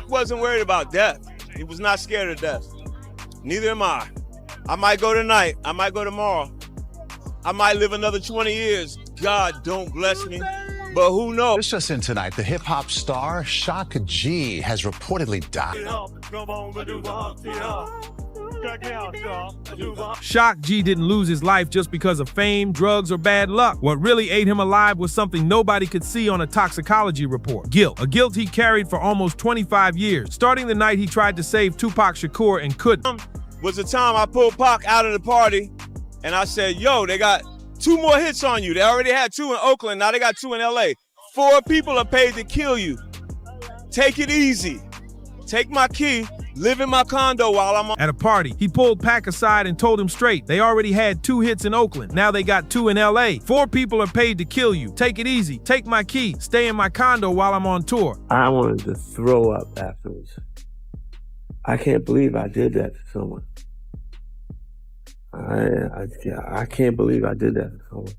Pac wasn't worried about death. He was not scared of death. Neither am I. I might go tonight. I might go tomorrow. I might live another 20 years. God don't bless me. But who knows? This just in tonight, the hip-hop star Shock G has reportedly died. Shock G didn't lose his life just because of fame, drugs, or bad luck. What really ate him alive was something nobody could see on a toxicology report. Guilt. A guilt he carried for almost 25 years. Starting the night he tried to save Tupac Shakur and couldn't. Was the time I pulled Pac out of the party, and I said, yo, they got 2 more hits on you. They already had 2 in Oakland, now they got 2 in LA. 4 people are paid to kill you. Take it easy. Take my key, live in my condo while I'm on. At a party, he pulled Pac aside and told him straight. They already had 2 hits in Oakland, now they got 2 in LA. 4 people are paid to kill you. Take it easy. Take my key, stay in my condo while I'm on tour. I wanted to throw up afterwards. I can't believe I did that to someone. I can't believe I did that to someone.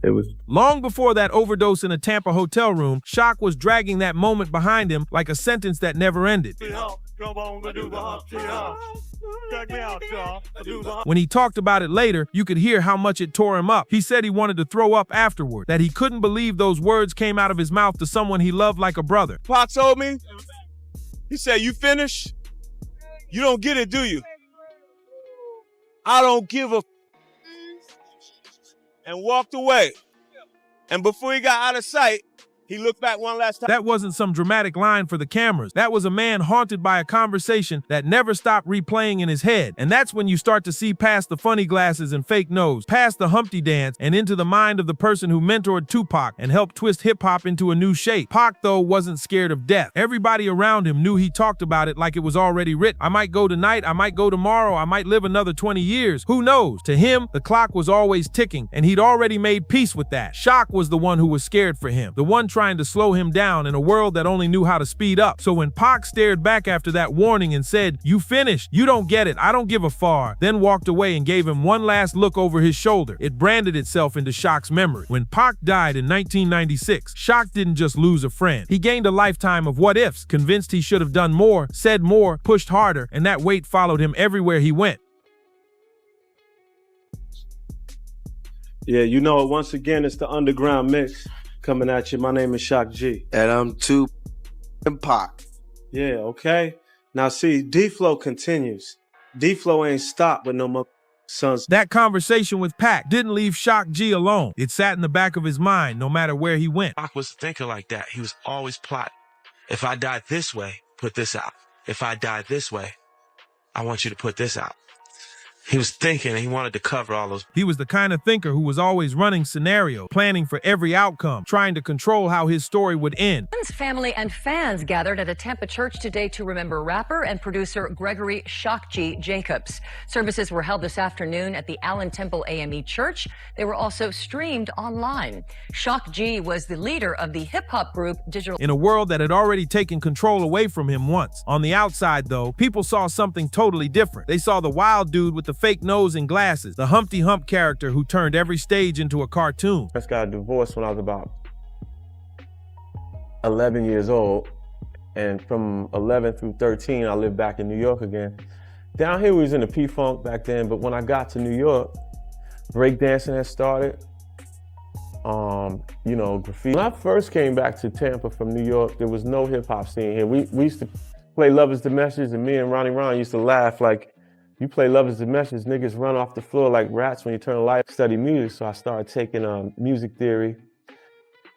It was long before that overdose in a Tampa hotel room. Shock was dragging that moment behind him like a sentence that never ended. When he talked about it later, you could hear how much it tore him up. He said he wanted to throw up afterward, that he couldn't believe those words came out of his mouth to someone he loved like a brother. Pac told me, he said, you finished? You don't get it, do you? I don't give a and walked away. And before he got out of sight, he looked back one last time. That wasn't some dramatic line for the cameras. That was a man haunted by a conversation that never stopped replaying in his head. And that's when you start to see past the funny glasses and fake nose, past the Humpty dance, and into the mind of the person who mentored Tupac and helped twist hip-hop into a new shape. Pac, though, wasn't scared of death. Everybody around him knew he talked about it like it was already written. I might go tonight, I might go tomorrow, I might live another 20 years. Who knows? To him, the clock was always ticking, and he'd already made peace with that. Shock was the one who was scared for him, the one trying to slow him down in a world that only knew how to speed up. So when Pac stared back after that warning and said, you finished, you don't get it, I don't give a far, then walked away and gave him one last look over his shoulder, it branded itself into Shock's memory. When Pac died in 1996, Shock didn't just lose a friend. He gained a lifetime of what ifs, convinced he should have done more, said more, pushed harder, and that weight followed him everywhere he went. Yeah, you know, once again, it's the underground mix coming at you. My name is Shock G. And I'm Tupac. Yeah, okay. Now see, D-Flow continues. D-Flow ain't stopped with no more sons. That conversation with Pac didn't leave Shock G alone. It sat in the back of his mind no matter where he went. Pac was thinking like that. He was always plotting. If I die this way, put this out. If I die this way, I want you to put this out. He was thinking and he wanted to cover all those. He was the kind of thinker who was always running scenarios, planning for every outcome, trying to control how his story would end. Family and fans gathered at a Tampa church today to remember rapper and producer Gregory Shock G Jacobs. Services were held this afternoon at the Allen Temple AME Church. They were also streamed online. Shock G was the leader of the hip-hop group Digital. In a world that had already taken control away from him once. On the outside, though, people saw something totally different. They saw the wild dude with the fake nose and glasses, the Humpty Hump character who turned every stage into a cartoon. I just got divorced when I was about 11 years old, and from 11 through 13, I lived back in New York again. Down here, we was in the P-Funk back then, but when I got to New York, breakdancing had started, you know, graffiti. When I first came back to Tampa from New York, there was no hip-hop scene here. We used to play Love Is the Message, and me and Ronnie Ron used to laugh like, you play Love Is the Message, niggas run off the floor like rats when you turn the light. Study music, so I started taking music theory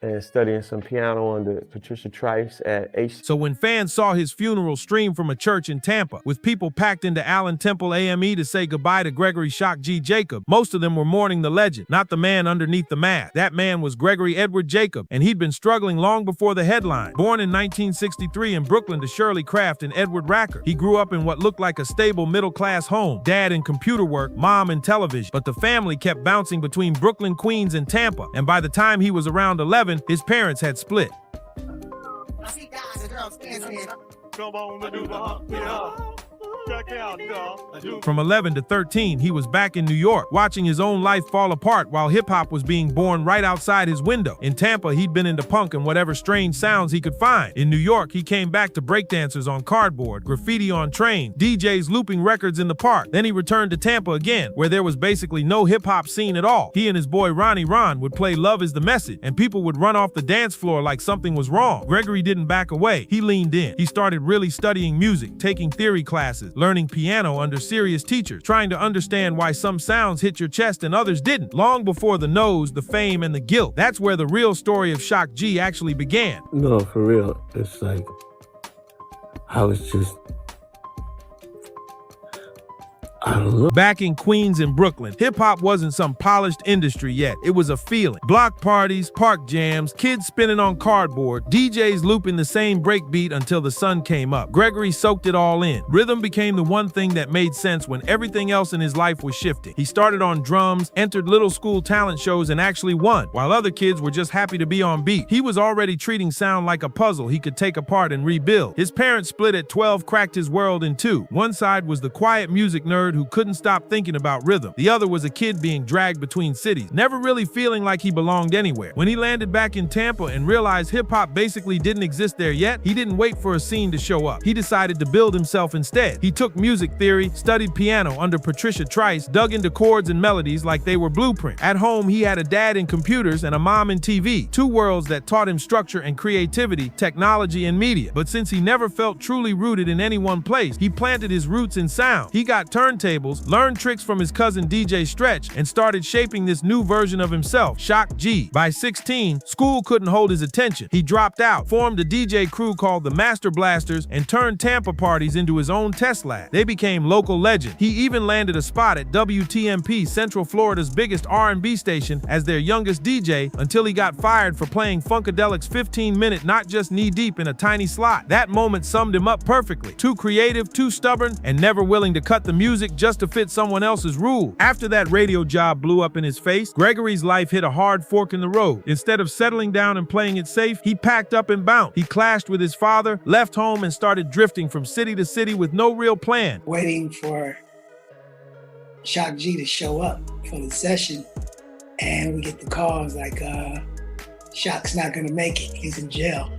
and studying some piano under Patricia Trice at H. So when fans saw his funeral stream from a church in Tampa, with people packed into Allen Temple AME to say goodbye to Gregory Shock G Jacobs, most of them were mourning the legend, not the man underneath the mask. That man was Gregory Edward Jacobs, and he'd been struggling long before the headline. Born in 1963 in Brooklyn to Shirley Kraft and Edward Racker, he grew up in what looked like a stable middle-class home, dad in computer work, mom in television. But the family kept bouncing between Brooklyn, Queens, and Tampa, and by the time he was around 11, his parents had split. From 11 to 13, he was back in New York, watching his own life fall apart while hip-hop was being born right outside his window. In Tampa, he'd been into punk and whatever strange sounds he could find. In New York, he came back to breakdancers on cardboard, graffiti on train, DJs looping records in the park. Then he returned to Tampa again, where there was basically no hip-hop scene at all. He and his boy Ronnie Ron would play Love Is the Message, and people would run off the dance floor like something was wrong. Gregory didn't back away. He leaned in. He started really studying music, taking theory classes, learning piano under serious teachers, trying to understand why some sounds hit your chest and others didn't. Long before the nose, the fame, and the guilt. That's where the real story of Shock G actually began. No, for real. It's like, I was just, I don't know. Back in Queens and Brooklyn, hip-hop wasn't some polished industry yet. It was a feeling. Block parties, park jams, kids spinning on cardboard, DJs looping the same breakbeat until the sun came up. Gregory soaked it all in. Rhythm became the one thing that made sense when everything else in his life was shifting. He started on drums, entered little school talent shows, and actually won, while other kids were just happy to be on beat. He was already treating sound like a puzzle he could take apart and rebuild. His parents split at 12 cracked his world in two. One side was the quiet music nerd who couldn't stop thinking about rhythm. The other was a kid being dragged between cities, never really feeling like he belonged anywhere. When he landed back in Tampa and realized hip-hop basically didn't exist there yet, he didn't wait for a scene to show up. He decided to build himself instead. He took music theory, studied piano under Patricia Trice, dug into chords and melodies like they were blueprint. At home, he had a dad in computers and a mom in TV, two worlds that taught him structure and creativity, technology and media. But since he never felt truly rooted in any one place, he planted his roots in sound. He got turntables, learned tricks from his cousin DJ Stretch, and started shaping this new version of himself, Shock G. By 16, school couldn't hold his attention. He dropped out, formed a DJ crew called the Master Blasters, and turned Tampa parties into his own test lab. They became local legends. He even landed a spot at WTMP, Central Florida's biggest R&B station, as their youngest DJ, until he got fired for playing Funkadelic's 15-minute Not Just Knee Deep in a tiny slot. That moment summed him up perfectly. Too creative, too stubborn, and never willing to cut the music just to fit someone else's rule. After that radio job blew up in his face, Gregory's life hit a hard fork in the road. Instead of settling down and playing it safe, he packed up and bounced. He clashed with his father, left home, and started drifting from city to city with no real plan. Waiting for Shock G to show up for the session, and we get the calls like, Shock's not gonna make it. He's in jail.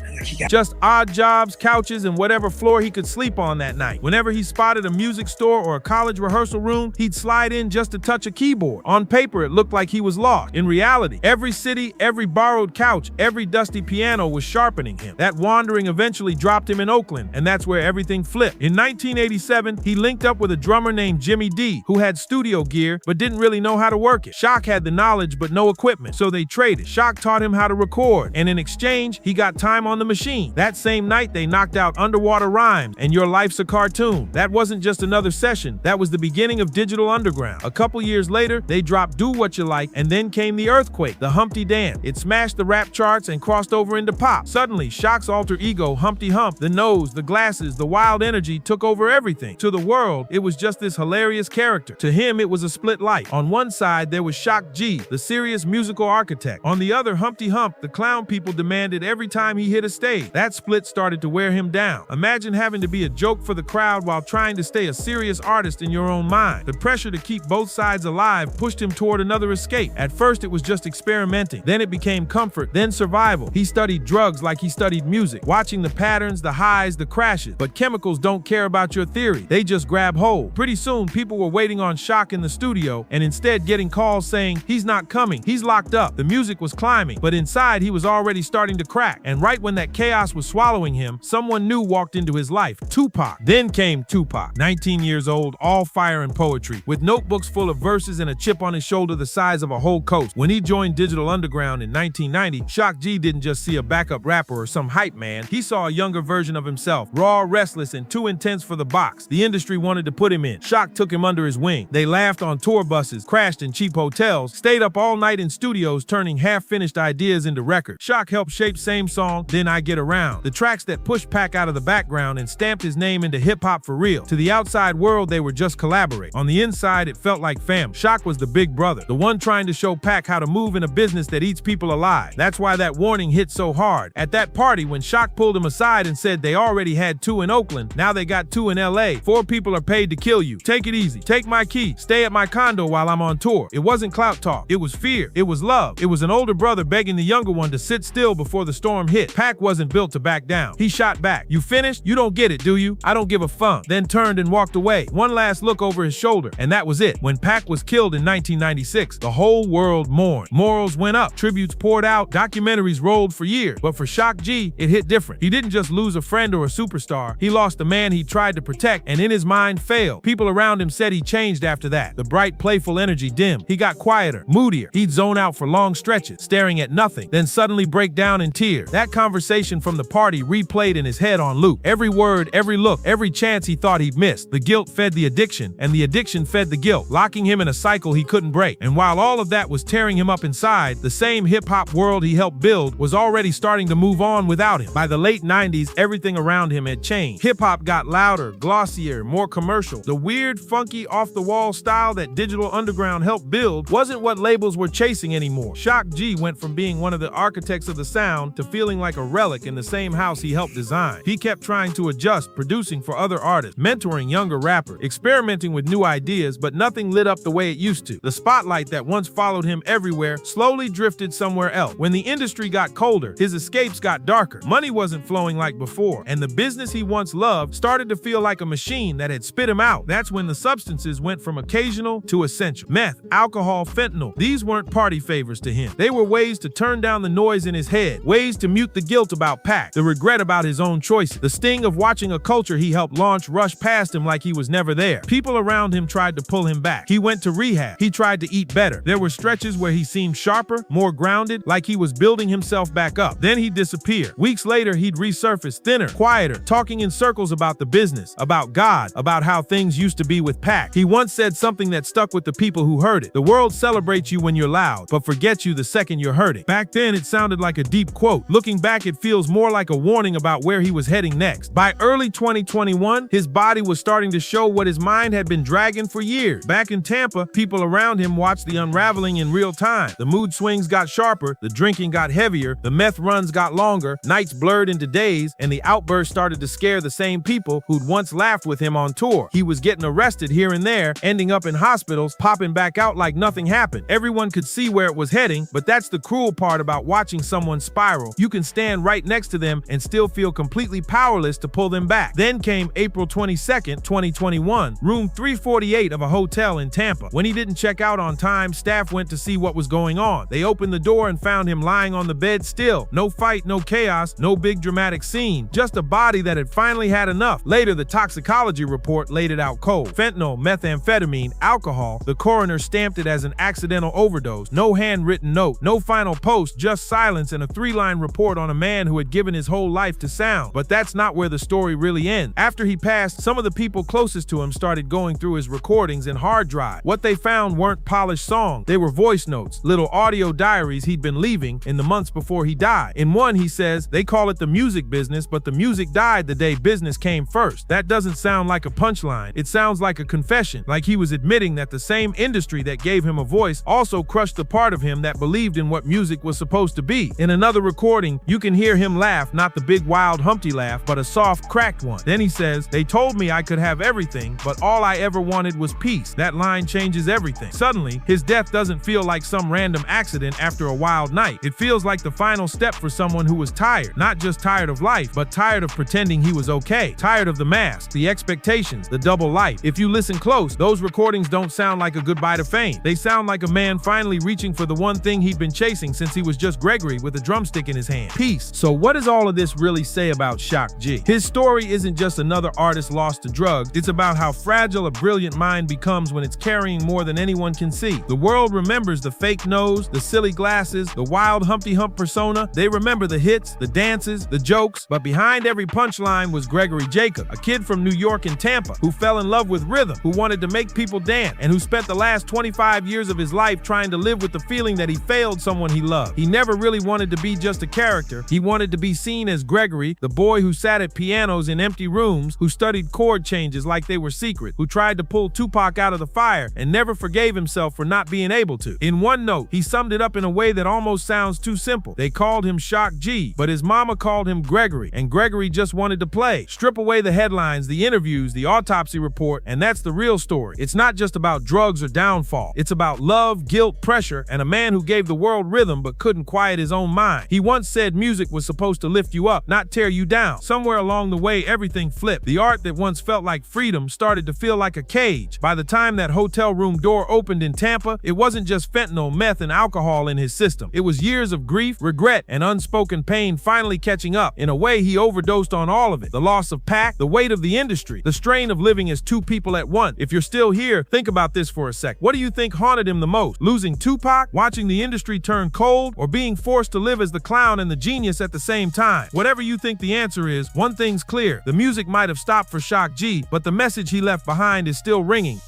Just odd jobs, couches, and whatever floor he could sleep on that night. Whenever he spotted a music store or a college rehearsal room, he'd slide in just to touch a keyboard. On paper, it looked like he was lost. In reality, every city, every borrowed couch, every dusty piano was sharpening him. That wandering eventually dropped him in Oakland, and that's where everything flipped. In 1987, he linked up with a drummer named Jimmy D, who had studio gear but didn't really know how to work it. Shock had the knowledge but no equipment, so they traded. Shock taught him how to record, and in exchange, he got time on the machine. That same night, they knocked out Underwater Rhymes and Your Life's a Cartoon. That wasn't just another session. That was the beginning of Digital Underground. A couple years later, they dropped Do What You Like, and then came the earthquake, the Humpty Dance. It smashed the rap charts and crossed over into pop. Suddenly, Shock's alter ego, Humpty Hump, the nose, the glasses, the wild energy took over everything. To the world, it was just this hilarious character. To him, it was a split life. On one side, there was Shock G, the serious musical architect. On the other, Humpty Hump, the clown people demanded every time he hit a stage. That split started to wear him down. Imagine having to be a joke for the crowd while trying to stay a serious artist in your own mind. The pressure to keep both sides alive pushed him toward another escape. At first, it was just experimenting. Then it became comfort, then survival. He studied drugs like he studied music, watching the patterns, the highs, the crashes. But chemicals don't care about your theory. They just grab hold. Pretty soon, people were waiting on Shock in the studio and instead getting calls saying, he's not coming, he's locked up. The music was climbing, but inside he was already starting to crack. And right when that chaos was swallowing him, someone new walked into his life, Tupac. Then came Tupac, 19 years old, all fire and poetry, with notebooks full of verses and a chip on his shoulder the size of a whole coast. When he joined Digital Underground in 1990, Shock G didn't just see a backup rapper or some hype man. He saw a younger version of himself, raw, restless, and too intense for the box the industry wanted to put him in. Shock took him under his wing. They laughed on tour buses, crashed in cheap hotels, stayed up all night in studios turning half-finished ideas into into records. Shock helped shape Same Song, Then I Get Around, the tracks that pushed Pac out of the background and stamped his name into hip-hop for real. To the outside world, they were just collaborating. On the inside, it felt like fam. Shock was the big brother, the one trying to show Pac how to move in a business that eats people alive. That's why that warning hit so hard. At that party, when Shock pulled him aside and said they already had 2 in Oakland, now they got 2 in LA. 4 people are paid to kill you. Take it easy. Take my key. Stay at my condo while I'm on tour. It wasn't clout talk. It was fear. It was love. It was an older brother begging the younger one to sit still before the storm hit. Pac wasn't built to back down. He shot back. You finished? You don't get it, do you? I don't give a fuck. Then turned and walked away. One last look over his shoulder, and that was it. When Pac was killed in 1996, the whole world mourned. Morals went up. Tributes poured out. Documentaries rolled for years. But for Shock G, it hit different. He didn't just lose a friend or a superstar. He lost the man he tried to protect and in his mind failed. People around him said he changed after that. The bright, playful energy dimmed. He got quieter, moodier. He'd zone out for long stretches, staring at nothing, then suddenly break down in tears. That conversation from the party replayed in his head on loop. Every word, every look, every chance he thought he'd missed. The guilt fed the addiction, and the addiction fed the guilt, locking him in a cycle he couldn't break. And while all of that was tearing him up inside, the same hip-hop world he helped build was already starting to move on without him. By the late 90s, everything around him had changed. Hip-hop got louder, glossier, more commercial. The weird, funky, off-the-wall style that Digital Underground helped build wasn't what labels were chasing anymore. Shock G went from being one of the architects of the sound to feeling like a relic in the same house he helped design. He kept trying to adjust, producing for other artists, mentoring younger rappers, experimenting with new ideas, but nothing lit up the way it used to. The spotlight that once followed him everywhere slowly drifted somewhere else. When the industry got colder, his escapes got darker. Money wasn't flowing like before, and the business he once loved started to feel like a machine that had spit him out. That's when the substances went from occasional to essential. Meth, alcohol, fentanyl, these weren't party favors to him. They were ways to turn down the noise in his head, ways to mute the guilt about Pac, the regret about his own choices, the sting of watching a culture he helped launch rush past him like he was never there. People around him tried to pull him back. He went to rehab. He tried to eat better. There were stretches where he seemed sharper, more grounded, like he was building himself back up. Then he'd disappear. Weeks later, he'd resurface, thinner, quieter, talking in circles about the business, about God, about how things used to be with Pac. He once said something that stuck with the people who heard it. The world celebrates you when you're loud, but forgets you the second you're hurting. Back then, it sounded like a deep quote. Looking back, it feels more like a warning about where he was heading next. By early 2021, his body was starting to show what his mind had been dragging for years. Back in Tampa, people around him watched the unraveling in real time. The mood swings got sharper, the drinking got heavier, the meth runs got longer, nights blurred into days, and the outbursts started to scare the same people who'd once laughed with him on tour. He was getting arrested here and there, ending up in hospitals, popping back out like nothing happened. Everyone could see where it was heading, but that's the cruel part about watching someone spiral. You can stand right next to them and still feel completely powerless to pull them back. Then came April 22nd, 2021, room 348 of a hotel in Tampa. When he didn't check out on time, staff went to see what was going on. They opened the door and found him lying on the bed still. No fight, no chaos, no big dramatic scene, just a body that had finally had enough. Later, the toxicology report laid it out cold. Fentanyl, methamphetamine, alcohol. The coroner stamped it as an accidental overdose. No handwritten note, no final post, just silence and a 3-line report on a man who had given his whole life to sound. But that's not where the story really ends. After he passed, some of the people closest to him started going through his recordings and hard drive. What they found weren't polished songs. They were voice notes, little audio diaries he'd been leaving in the months before he died. In one, he says, they call it the music business, but the music died the day business came first. That doesn't sound like a punchline. It sounds like a confession, like he was admitting that the same industry that gave him a voice also crushed the part of him that believed in what music was supposed to be. In another recording, you can hear him laugh, not the big wild Humpty laugh, but a soft, cracked one. Then he says, they told me I could have everything, but all I ever wanted was peace. That line changes everything. Suddenly, his death doesn't feel like some random accident after a wild night. It feels like the final step for someone who was tired. Not just tired of life, but tired of pretending he was okay. Tired of the mask, the expectations, the double life. If you listen close, those recordings don't sound like a goodbye to fame. They sound like a man finally reaching for the one thing he'd been chasing since he was just Gregory with a drumstick in his hand. Peace. So what does all of this really say about Shock G? His story isn't just another artist lost to drugs. It's about how fragile a brilliant mind becomes when it's carrying more than anyone can see. The world remembers the fake nose, the silly glasses, the wild Humpty Hump persona. They remember the hits, the dances, the jokes, but behind every punchline was Gregory Jacobs, a kid from New York and Tampa who fell in love with rhythm, who wanted to make people dance, and who spent the last 25 years of his life trying to live with the feeling that he failed someone he loved. He never really wanted to be just a character. He wanted to be seen as Gregory, the boy who sat at pianos in empty rooms, who studied chord changes like they were secret, who tried to pull Tupac out of the fire and never forgave himself for not being able to. In one note, he summed it up in a way that almost sounds too simple. They called him Shock G, but his mama called him Gregory, and Gregory just wanted to play. Strip away the headlines, the interviews, the autopsy report, and that's the real story. It's not just about drugs or downfall. It's about love, guilt, pressure, and a man who gave the world rhythm but couldn't quiet his own mind. He once said music was supposed to lift you up, not tear you down. Somewhere along the way, everything flipped. The art that once felt like freedom started to feel like a cage. By the time that hotel room door opened in Tampa, it wasn't just fentanyl, meth, and alcohol in his system. It was years of grief, regret, and unspoken pain finally catching up. In a way, he overdosed on all of it. The loss of Pac, the weight of the industry, the strain of living as two people at once. If you're still here, think about this for a sec. What do you think haunted him the most? Losing Tupac, watching the industry turn cold, or being forced to live as the clown and the genius at the same time? Whatever you think the answer is, one thing's clear. The music might have stopped for Shock G, but the message he left behind is still ringing.